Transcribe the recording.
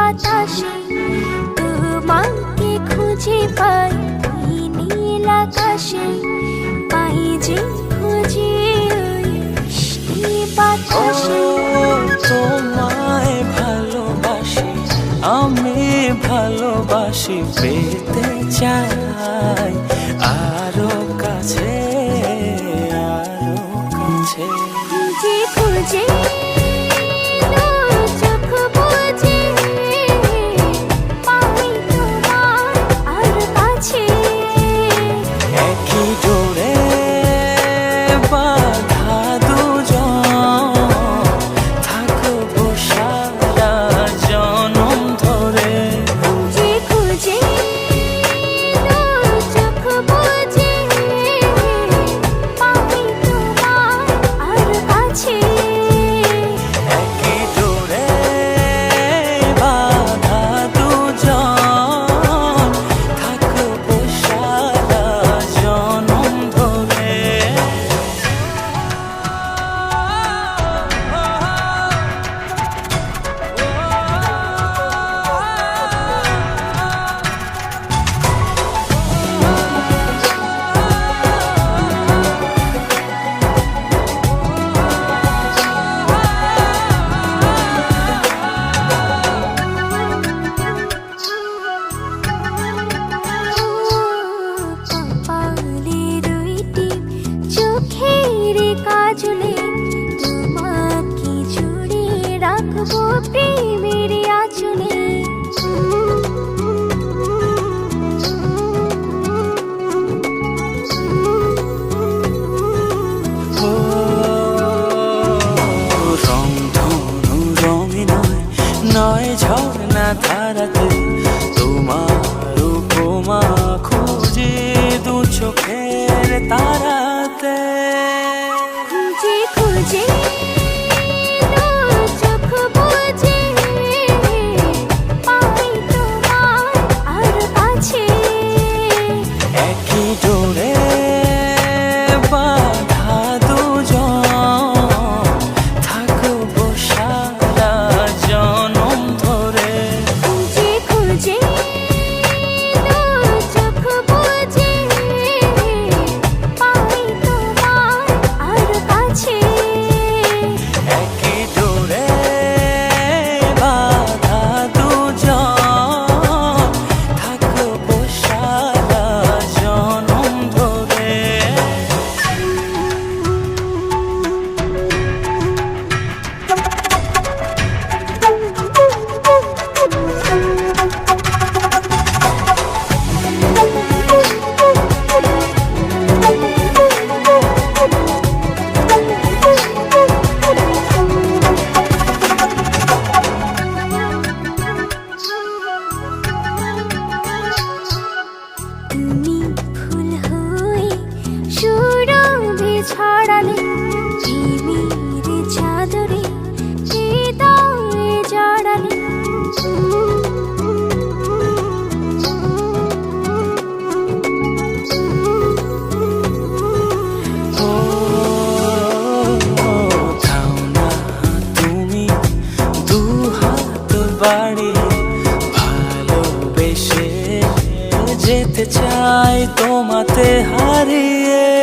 বাতাসে তোমাকে খুঁজে পাই নীল আকাশে, পাই যে খুঁজে ওই বৃষ্টি বাতাসে। তোমায় ভালোবাসি, আমি ভালোবাসি, পেতে চাই আরো কাছে, আরো কাছে। খুঁজে খুঁজে চোখ বুজে পাই তোমার আর কাছে। একই জোড়ে বাঁধা দুজন, থাকবো সারা জনম ধরে। খুঁজে খুঁজে চোখ বুজে পাই তোমার আর কাছে। একই জোড়ে বাঁধা দুজন, থাকবো সারা জনম ধরে। কপালে দুইটি চোখের কাজলে তোমাকে জুড়ে রাখবো প্রেমের আঁচলে। রং ধনু রঙে নয়, নয় ঝর্ণা ধারাতে, তোমার উপমা খুঁজে দু চোখের তারাতে। খুঁজে খুঁজে চোখ বুজে পাই তোমার আর কাছে। একই জোড়ে বাঁধা দুজন, থাকবো সারা জনম ধরে। খুঁজে খুঁজে চোখ বুজে পাই তোমার আর কাছে। একই জোড়ে বাঁধা দুজন, থাকবো সারা জনম ধরে। তুমি ফুল হয়ে সুরভি ছড়ালে, প্রেমের চাদরে হৃদয়ে জড়ালে। ও থাও না তুমি দু হাত বাড়িয়ে, ভালোবেসে যেতে চাই তোমাতে হারিয়ে।